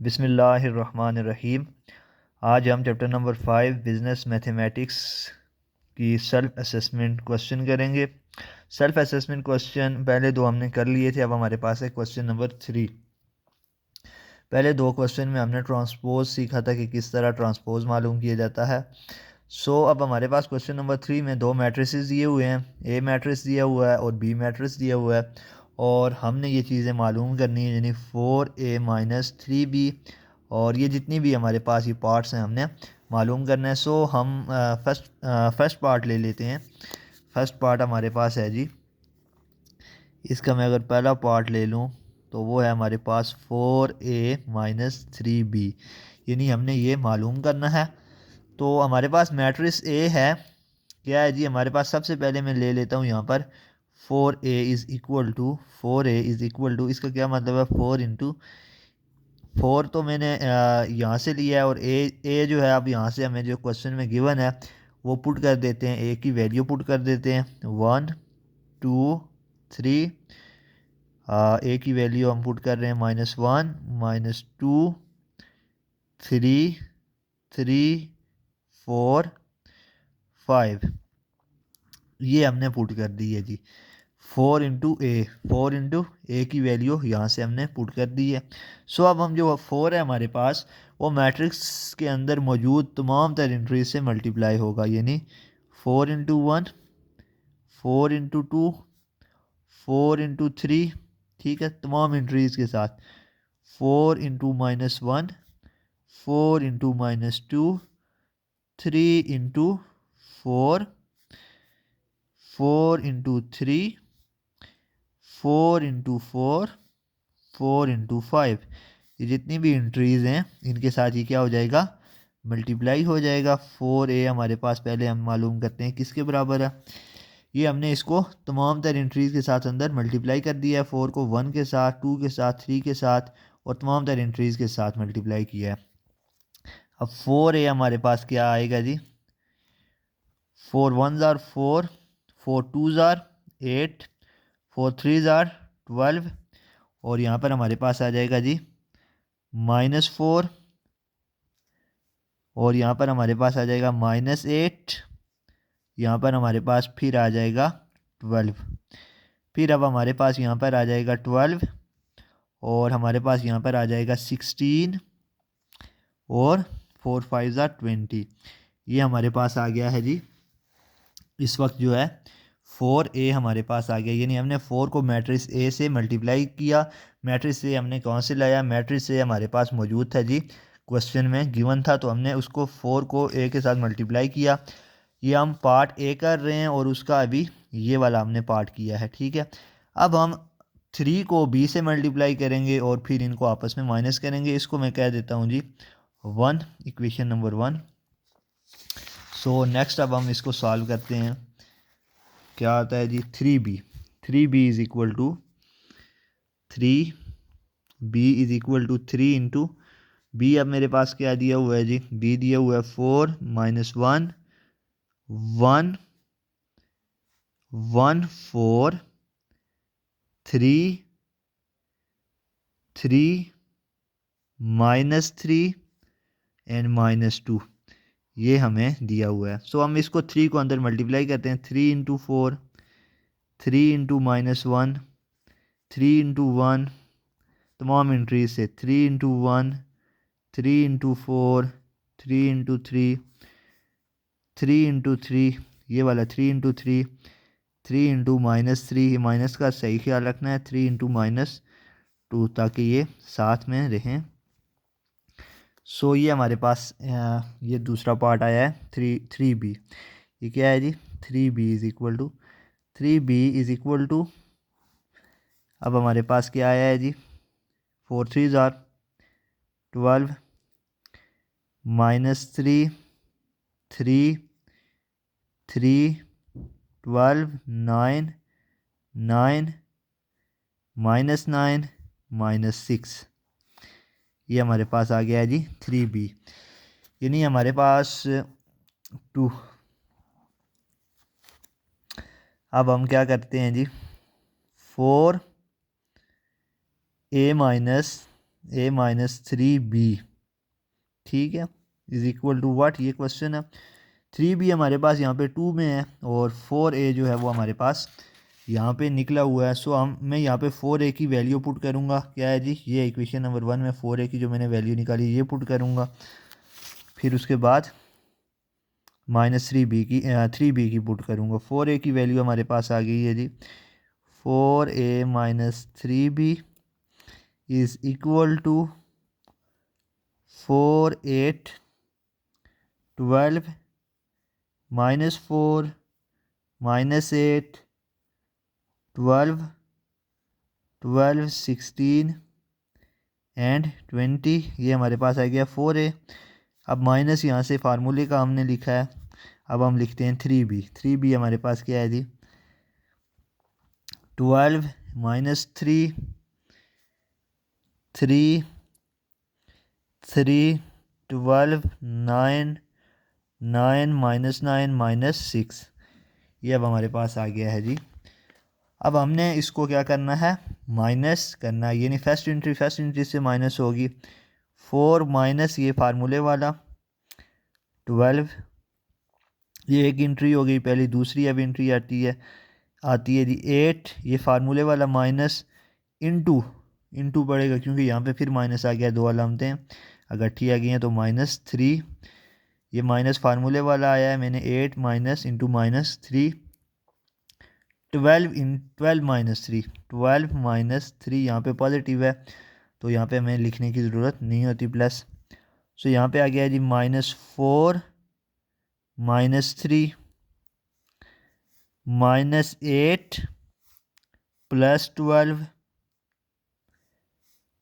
बिस्मिल्लाहिर्रहमानिर्रहीम। आज हम चैप्टर नंबर 5 बिज़नेस मैथमेटिक्स की सेल्फ असेसमेंट क्वेश्चन करेंगे। सेल्फ असेसमेंट क्वेश्चन पहले दो हमने कर लिए थे, अब हमारे पास है क्वेश्चन नंबर 3। पहले दो क्वेश्चन में हमने ट्रांसपोज सीखा था कि किस तरह ट्रांसपोज मालूम किया जाता है। अब हमारे पास क्वेश्चन नंबर 3 में दो मैट्रिसेस दिए हुए हैं, ए मैट्रिक्स दिया हुआ है और बी मैट्रिक्स दिया हुआ है, और हमने ये चीज़ें मालूम करनी है, यानी 4a माइनस 3b, और ये जितनी भी हमारे पास ये पार्ट्स हैं हमने मालूम करना है। हम फर्स्ट पार्ट ले लेते हैं। फर्स्ट पार्ट हमारे पास है जी, इसका मैं अगर पहला पार्ट ले लूँ तो वो है हमारे पास 4a माइनस 3b, यानी हमने ये मालूम करना है। तो हमारे पास मैट्रिक्स ए है, क्या है जी, हमारे पास सबसे पहले मैं ले लेता हूँ यहाँ पर 4a इज़ इक्वल टू इसका क्या मतलब है, 4 तो मैंने यहाँ से लिया है, और ए जो है अब यहाँ से हमें जो क्वेश्चन में गिवन है वो पुट कर देते हैं, ए की वैल्यू पुट कर देते हैं 1 2 3। ए की वैल्यू हम पुट कर रहे हैं -1 -2 3 3 4 5, ये हमने पुट कर दी है जी। 4 की वैल्यू यहाँ से हमने पुट कर दी है। अब हम जो 4 है हमारे पास वो मैट्रिक्स के अंदर मौजूद तमाम तर एंट्रीज से मल्टीप्लाई होगा, यानी 4 × 1 4 × 2 4 × 3, ठीक है, तमाम एंट्रीज के साथ 4 × -1 4 × -2 3 × 4 4 × 3 4 × 4 4 × 5, ये जितनी भी एंट्रीज़ हैं इनके साथ ये क्या हो जाएगा, मल्टीप्लाई हो जाएगा। 4a हमारे पास पहले हम मालूम करते हैं किसके बराबर है, ये हमने इसको तमाम तर एंट्रीज़ के साथ अंदर मल्टीप्लाई कर दिया है। 4 को 1 के साथ, 2 के साथ, 3 के साथ और तमाम तर एंट्रीज़ के साथ मल्टीप्लाई किया है। अब 4a हमारे पास क्या आएगा जी, 4 1s are 4 4 2s are 8 4 3s are 12, और यहाँ पर हमारे पास आ जाएगा जी -4, और यहाँ पर हमारे पास आ जाएगा -8, यहाँ पर हमारे पास फिर आ जाएगा 12, फिर अब हमारे पास यहाँ पर आ जाएगा 12, और हमारे पास यहाँ पर आ जाएगा 16, और 4 5s are 20, ये हमारे पास आ गया है जी। इस वक्त जो है 4a हमारे पास आ गया, यानी हमने 4 को मैट्रिक्स ए से मल्टीप्लाई किया। मैट्रिक्स ए हमने कौन से लाया, मैट्रिक्स ए हमारे पास मौजूद था जी, क्वेश्चन में गिवन था, तो हमने उसको 4 को ए के साथ मल्टीप्लाई किया। ये हम पार्ट ए कर रहे हैं और उसका अभी ये वाला हमने पार्ट किया है, ठीक है। अब हम 3 को बी से मल्टीप्लाई करेंगे और फिर इनको आपस में माइनस करेंगे। इसको मैं कह देता हूँ जी 1, इक्वेशन नंबर 1। नेक्स्ट अब हम इसको सॉल्व करते हैं। क्या आता है जी, 3b इंटू बी। अब मेरे पास क्या दिया हुआ है जी, बी दिया हुआ है 4 -1 1 1 4 3 3 -3 एंड -2, ये हमें दिया हुआ है। हम इसको 3 को अंदर मल्टीप्लाई करते हैं, 3 × 4 3 × -1 3 × 1, तमाम एंट्रीज से 3 × 1 3 × 4 3 × 3 3 × 3, ये वाला 3 × 3 3 × -3, माइनस का सही ख्याल रखना है, 3 × -2 ताकि ये साथ में रहें। ये हमारे पास ये दूसरा पार्ट आया है 3b। ये क्या है जी, 3b इज़ इक्वल टू अब हमारे पास क्या आया है जी, 4 3s are 12 -3 3 3 12 9 9 -9 -6, ये हमारे पास आ गया है जी 3b, यानी हमारे पास 2। अब हम क्या करते हैं जी, 4a ए माइनस 3b, ठीक है, इज इक्वल टू व्हाट, ये क्वेश्चन है। 3b हमारे पास यहाँ पे 2 में है और 4a जो है वो हमारे पास यहाँ पे निकला हुआ है। सो मैं यहाँ पे 4a की वैल्यू पुट करूँगा, क्या है जी, ये इक्वेशन नंबर 1 में 4a की जो मैंने वैल्यू निकाली ये पुट करूँगा। फिर उसके बाद माइनस 3b की पुट करूँगा। 4a की वैल्यू हमारे पास आ गई है जी 4a minus 3b is equal to 4 8 12 minus 4 minus 8 12 12 16 and 20, ये हमारे पास आ गया 4a। अब माइनस यहाँ से फार्मूले का हमने लिखा है, अब हम लिखते हैं 3b हमारे पास क्या है जी 12 माइनस 3 3 3 12 9 9 माइनस 9 माइनस 6, ये अब हमारे पास आ गया है जी। अब हमने इसको क्या करना है, माइनस करना है, यानी फर्स्ट एंट्री से माइनस होगी 4 माइनस ये फार्मूले वाला 12, ये एक एंट्री हो गई पहली। दूसरी अब एंट्री आती है जी 8, ये फार्मूले वाला माइनस इंटू पड़ेगा क्योंकि यहाँ पे फिर माइनस आ गया, दो अलामतें इकट्ठी आ गई हैं तो माइनस 3, ये माइनस फार्मूले वाला आया है, मैंने 8 minus into minus 3 12 minus 3 12 minus 3, यहाँ पे पॉजिटिव है तो यहाँ पे हमें लिखने की ज़रूरत नहीं होती प्लस। सो यहाँ पे आ गया जी माइनस 4 माइनस 3 माइनस 8 प्लस 12,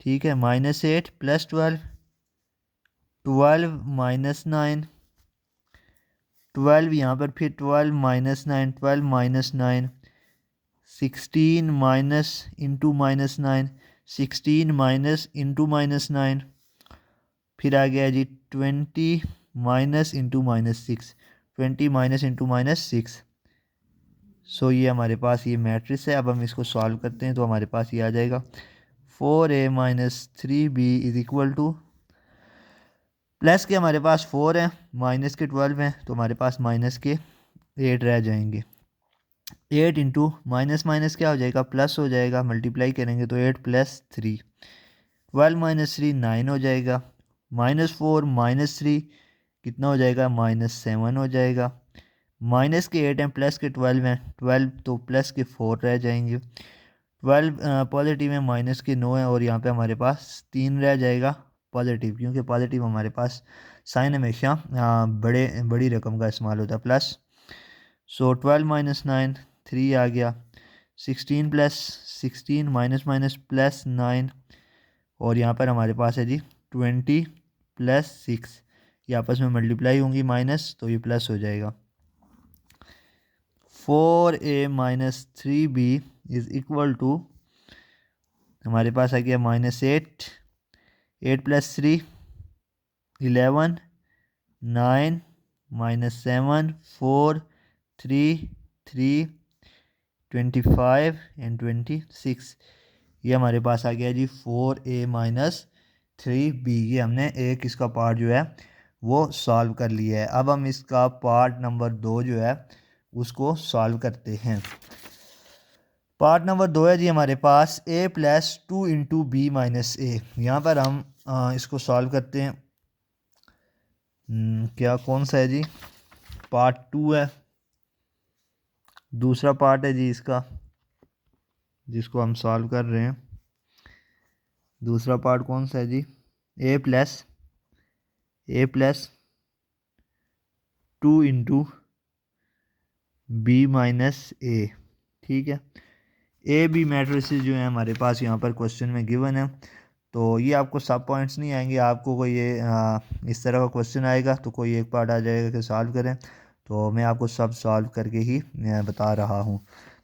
ठीक है, माइनस 8 प्लस 12 12 माइनस 9 12, यहाँ पर फिर 12 minus 9 12 minus 9 16 minus into minus 9 16 minus into minus 9, फिर आ गया जी 20 minus into minus 6 20 minus into minus 6। सो ये हमारे पास ये मैट्रिक्स है। अब हम इसको सॉल्व करते हैं तो हमारे पास ये आ जाएगा 4a minus 3b is equal to, plus के हमारे पास 4 है, माइनस के 12 हैं तो हमारे पास माइनस के 8 रह जाएंगे। 8 इंटू माइनस माइनस क्या हो जाएगा, प्लस हो जाएगा, मल्टीप्लाई करेंगे तो 8 प्लस 3 12 माइनस 3 9 हो जाएगा, माइनस 4 माइनस 3 कितना हो जाएगा, माइनस 7 हो जाएगा। माइनस के 8 हैं, प्लस के 12 हैं, 12 तो प्लस के 4 रह जाएंगे। 12 पॉजिटिव है, माइनस के 9 है और यहाँ पे हमारे पास 3 रह जाएगा पॉजिटिव, क्योंकि पॉजिटिव हमारे पास साइन हमेशा बड़ी रकम का इस्तेमाल होता है प्लस। सो 12 माइनस 9 3 आ गया, 16 प्लस 16 माइनस माइनस प्लस 9 और यहाँ पर हमारे पास है जी 20 प्लस 6, ये आपस में मल्टीप्लाई होंगी माइनस तो ये प्लस हो जाएगा। 4a minus 3b is equal to, हमारे पास आ गया माइनस 8 प्लस 3 11 9 माइनस 7 4 3 3 25 एंड 26, ये हमारे पास आ गया जी 4a माइनस 3b। ये हमने एक इसका पार्ट जो है वो सॉल्व कर लिया है। अब हम इसका पार्ट नंबर 2 जो है उसको सॉल्व करते हैं। पार्ट नंबर 2 है जी हमारे पास a plus 2 into B minus A. यहाँ पर हम इसको सॉल्व करते हैं। क्या कौन सा है जी, पार्ट 2 है, दूसरा पार्ट है जी इसका जिसको हम सॉल्व कर रहे हैं। दूसरा पार्ट कौन सा है जी, a plus 2 into B minus A, ठीक है। ए बी मैट्रिसेस जो है हमारे पास यहाँ पर क्वेश्चन में गिवन है, तो ये आपको सब पॉइंट्स नहीं आएंगे, आपको कोई ये इस तरह का क्वेश्चन आएगा तो कोई एक पार्ट आ जाएगा कि सॉल्व करें, तो मैं आपको सब सॉल्व करके ही बता रहा हूँ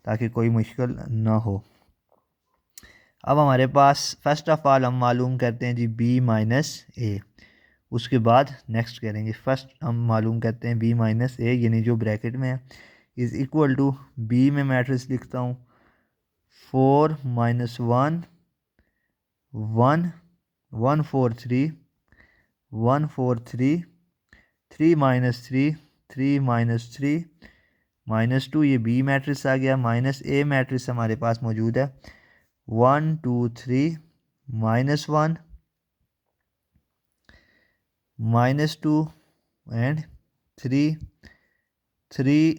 ताकि कोई मुश्किल ना हो। अब हमारे पास फर्स्ट ऑफ ऑल हम मालूम करते हैं जी बी माइनस ए, उसके बाद नेक्स्ट करेंगे। फर्स्ट हम मालूम करते हैं बी माइनस ए, यानी जो ब्रैकेट में है, इज़ इक्वल टू बी में मैट्रिक्स लिखता हूँ 4 माइनस 1 1 1 4 3 1 4 3 3 माइनस 3 3 माइनस 3 -2, ये बी मैट्रिक्स आ गया। माइनस ए मैट्रिक्स हमारे पास मौजूद है 1 2 3 -1 -2 एंड 3 3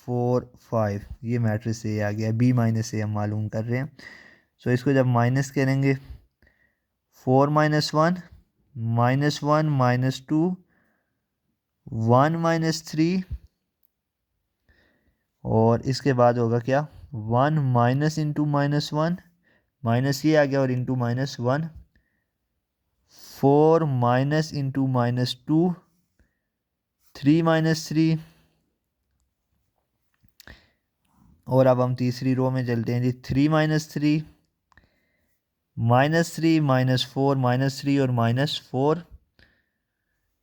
4 5, ये मैट्रिक्स ए आ गया। बी माइनस ए हम मालूम कर रहे हैं। सो इसको जब माइनस करेंगे 4 -1 -1 -2 1 -3 और इसके बाद होगा क्या 1 माइनस इंटू -1 माइनस ये आ गया और इंटू -1 4 माइनस इंटू -2 3 -3 और अब हम तीसरी रो में चलते हैं जी। 3 -3 -3 -4 -3 और -4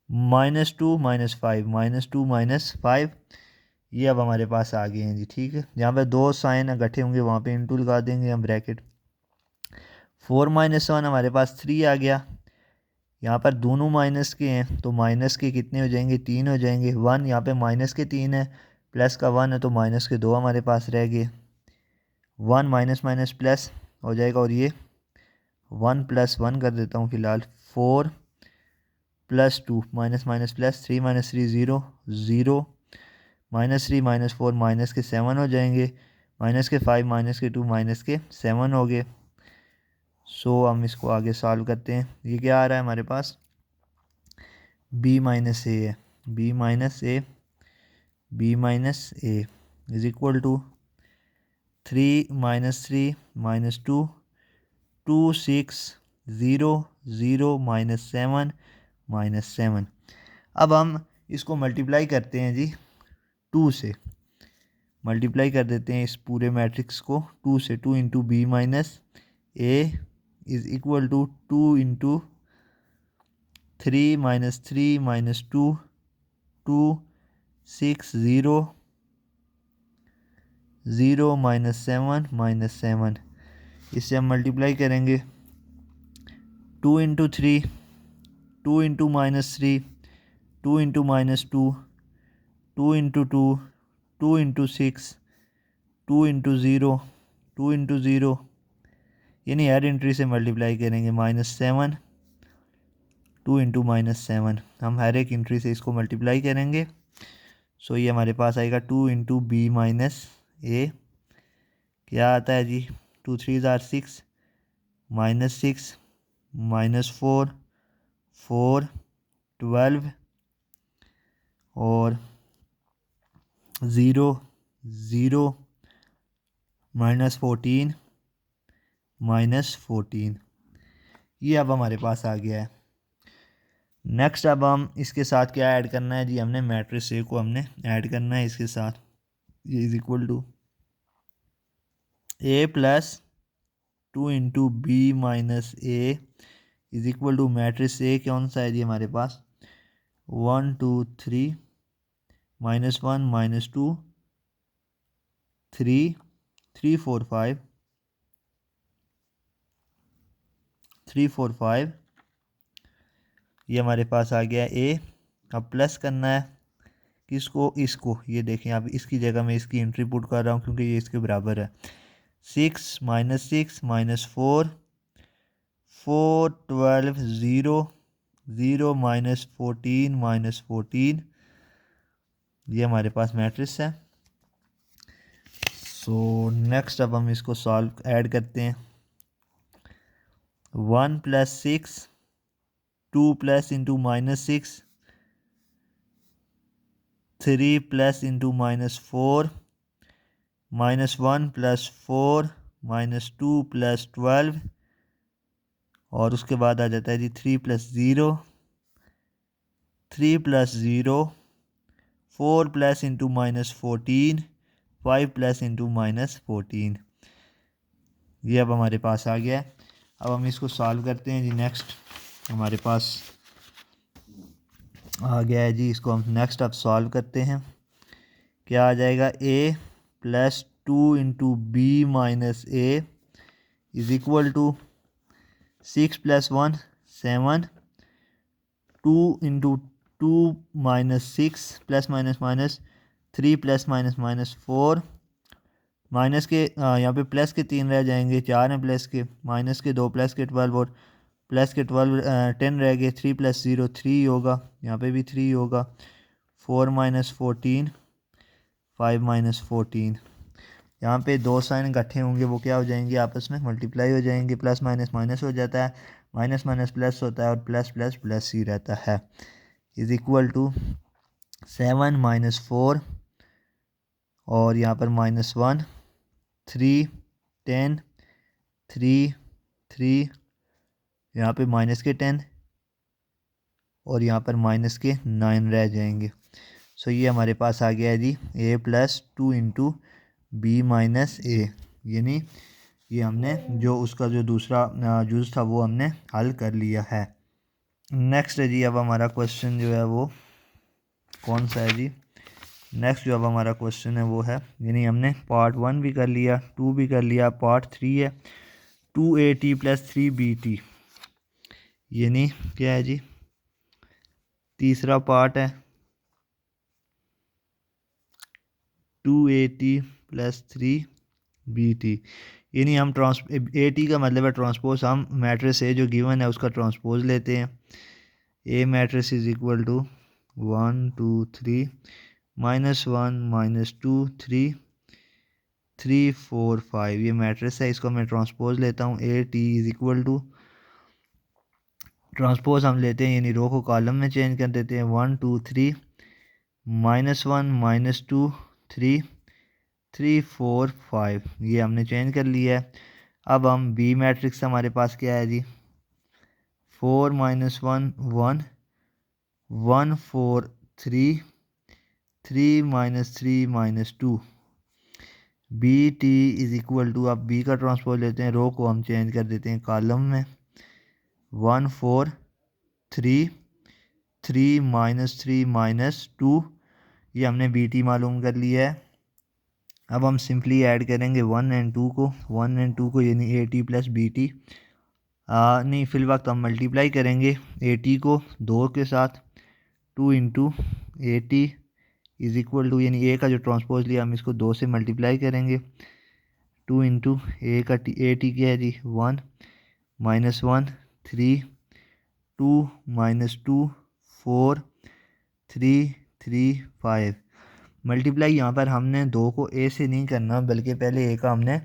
-2 -5 -2 -5, ये अब हमारे पास आ गए हैं जी। ठीक है, जहाँ पे दो साइन इकट्ठे होंगे वहाँ पे इंटू लगा देंगे हम ब्रैकेट। 4 -1 हमारे पास 3 आ गया। यहाँ पर दोनों माइनस के हैं तो माइनस के कितने हो जाएंगे 3 हो जाएंगे। 1 यहाँ पे माइनस के 3 है, प्लस का 1 है तो माइनस के 2 हमारे पास रह गए। 1 माइनस माइनस प्लस हो जाएगा और ये 1 + 1 कर देता हूँ फ़िलहाल। 4 + 2 माइनस माइनस प्लस 3 - 3 0 0 -3 -4 माइनस के 7 हो जाएंगे। माइनस के 5 माइनस के 2 माइनस के 7 हो गए। सो हम इसको आगे सॉल्व करते हैं। ये क्या आ रहा है हमारे पास b माइनस ए है। b minus A is equal to 3 -3 -2 2 6 0 0 -7 -7। अब हम इसको मल्टीप्लाई करते हैं जी 2 से। मल्टीप्लाई कर देते हैं इस पूरे मैट्रिक्स को 2 से। 2 into B minus A is equal to 2 into 3 -3 -2 2 6 0 0 -7 -7। इससे हम मल्टीप्लाई करेंगे 2 into 3 2 into -3 2 into -2 2 into 2 2 into 6 2 into 0 2 into 0, यानी हर एंट्री से मल्टीप्लाई करेंगे -7 2 इंटू -7। हम हर एक एंट्री से इसको मल्टीप्लाई करेंगे। सो ये हमारे पास आएगा 2 इंटू बी माइनस ए। क्या आता है जी 2 3 6 -6 -4 4 12 और 0 0 -14 -14। ये अब हमारे पास आ गया है। नेक्स्ट अब हम इसके साथ क्या ऐड करना है जी, हमने मैट्रिक्स ए को हमने ऐड करना है इसके साथ। ये is equal to A plus 2 into B minus A is equal to matrix A कौन सा है जी हमारे पास 1 2 3 -1 -2 3 3 4 5 3 4 5। ये हमारे पास आ गया ए। अब प्लस करना है किसको, इसको। ये देखें आप, इसकी जगह मैं इसकी एंट्री पुट कर रहा हूँ क्योंकि ये इसके बराबर है। 6 -6 -4 4 12 0 0 -14 -14। ये हमारे पास मैट्रिक्स है। सो नेक्स्ट अब हम इसको सॉल्व ऐड करते हैं। 1 + 6 2 प्लस इंटू -6 3 प्लस इंटू -4 -1 + 4 -2 + 12 और उसके बाद आ जाता है जी 3 + 0 3 + 0 4 प्लस इंटू -14 5 प्लस इंटू -14। ये अब हमारे पास आ गया है। अब हम इसको सॉल्व करते हैं जी। नेक्स्ट हमारे पास आ गया है जी, इसको हम नेक्स्ट अब सॉल्व करते हैं। क्या आ जाएगा a + 2 into B minus A is equal to 6 + 1 7, 2 into 2 minus 6 plus minus minus 3 plus minus minus 4 minus के यहाँ पे प्लस के 3 रह जाएंगे, 4 हैं प्लस के, माइनस के 2, प्लस के 12 और प्लस के 12 10 रह गए, 3 प्लस 0 3 होगा, यहाँ पे भी 3 होगा, 4 माइनस 14 5 माइनस 14। यहाँ पे दो साइन इकट्ठे होंगे, वो क्या हो जाएंगे, आपस में मल्टीप्लाई हो जाएंगे, प्लस माइनस माइनस हो जाता है, माइनस माइनस प्लस होता है और प्लस प्लस प्लस ही रहता है, इज इक्वल टू 7 माइनस 4 और यहाँ पर माइनस 1 3 10 3 3 यहाँ पे माइनस के 10 और यहाँ पर माइनस के 9 रह जाएंगे। सो ये हमारे पास आ गया है जी a plus 2 into B minus A, यानी ये हमने जो उसका जो दूसरा जूस था वो हमने हल कर लिया है। नेक्स्ट है जी, अब हमारा क्वेश्चन जो है वो कौन सा है जी, नेक्स्ट जो अब हमारा क्वेश्चन है वो है, यानी हमने पार्ट 1 भी कर लिया, 2 भी कर लिया, पार्ट 3 है 2at प्लस 3bt, यानी क्या है जी, तीसरा पार्ट है 2at प्लस 3bt, यानी हम at का मतलब है ट्रांसपोज, हम मैट्रिक्स ए जो गिवन है उसका ट्रांसपोज लेते हैं, ए मैट्रिक्स इज इक्वल टू 1 2 3 -1 -2 3 3 4 5, ये मैट्रिक्स है, इसको मैं ट्रांसपोज लेता हूँ, A T is equal to transpose हम लेते हैं यानी रो को कॉलम में चेंज कर देते हैं, 1 2 3 -1 -2 3 3 4 5, ये हमने चेंज कर लिया है। अब हम बी मैट्रिक्स हमारे पास क्या है जी, 4 -1 1 1 4 3 3 -3 -2, B T is equal to, अब बी का ट्रांसपोज लेते हैं, रो को हम चेंज कर देते हैं कॉलम में, 1 4 3 3 -3 -2, ये हमने बी टी मालूम कर लिया है। अब हम सिंपली ऐड करेंगे 1 एंड 2 को, 1 एंड 2 को, यानी A T plus B T, नहीं फिल वक्त हम मल्टीप्लाई करेंगे ए टी को 2 के साथ, 2 into A T is equal to, यानी ए का जो ट्रांसपोज लिया हम इसको 2 से मल्टीप्लाई करेंगे, 2 इंटू ए का ए टी क्या है जी 1 -1 3 2 -2 4 3 3 5, मल्टीप्लाई यहाँ पर हमने 2 को ए से नहीं करना बल्कि पहले ए का हमने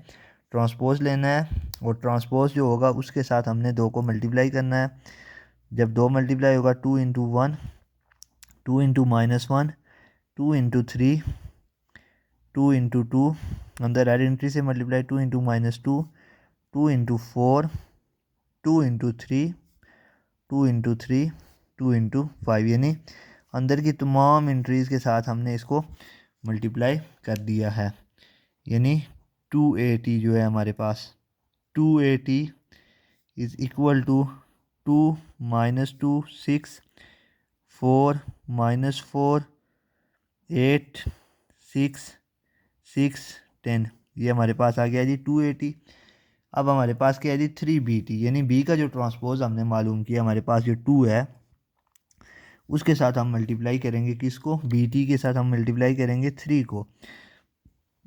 ट्रांसपोज लेना है और ट्रांसपोज जो होगा उसके साथ हमने 2 को मल्टीप्लाई करना है। जब 2 मल्टीप्लाई होगा 2 इंटू 1 2 इंटू -1 2 इंटू 3 2 इंटू 2, अंदर आइडेंटिटी से multiply, 2 into -2 2 into 4 2 into 3 2 into 3 2 into 5, यानी अंदर की तमाम एंट्रीज़ के साथ हमने इसको मल्टीप्लाई कर दिया है, यानी 280 जो है हमारे पास 280 इज़ इक्वल टू 2 -2 6 4 -4 8 6 6 10, ये हमारे पास आ गया जी 280। अब हमारे पास क्या है जी 3bt, यानी बी का जो ट्रांसपोज हमने मालूम किया, हमारे पास जो 2 है उसके साथ हम मल्टीप्लाई करेंगे किसको, बी टी के साथ हम मल्टीप्लाई करेंगे 3 को,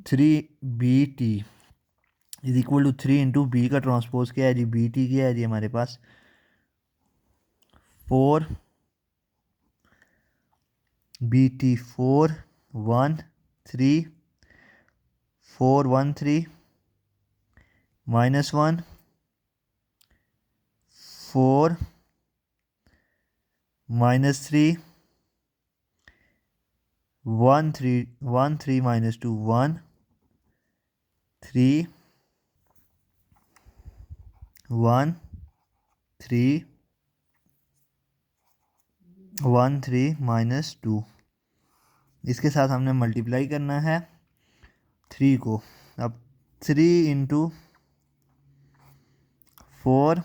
3bt is equal to 3 into B का ट्रांसपोज क्या है जी, बी टी क्या है जी हमारे पास 4 बी टी 4 1 3 4 1 3 -1 4 -3 1 3 1 3 -2 1 3 1 3 1 3 -2, इसके साथ हमने मल्टीप्लाई करना है 3 को। अब 3 into 4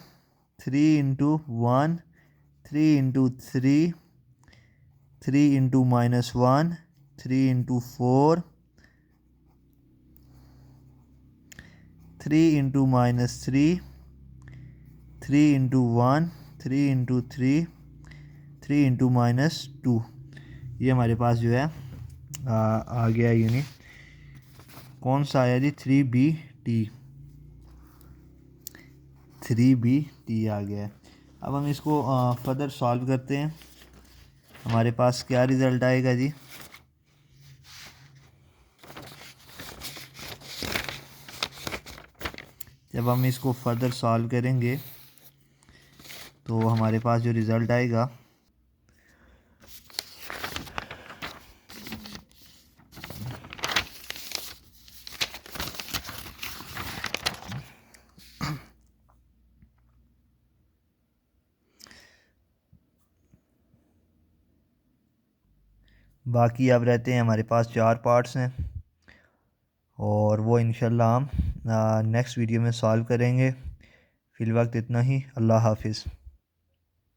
3 into 1 3 into 3 3 into -1 3 into 4 3 into -3 3 into 1 3 ये हमारे पास जो है आ गया, यानी कौन सा आया जी, 3b आ गया है। अब हम इसको फर्दर सॉल्व करते हैं। हमारे पास क्या रिज़ल्ट आएगा जी, जब हम इसको फर्दर सॉल्व करेंगे तो हमारे पास जो रिज़ल्ट आएगा बाकी अब रहते हैं हमारे पास 4 पार्ट्स हैं, और वो इंशाल्लाह हम नेक्स्ट वीडियो में सॉल्व करेंगे। फ़िलवक्त इतना ही। अल्लाह हाफिज़।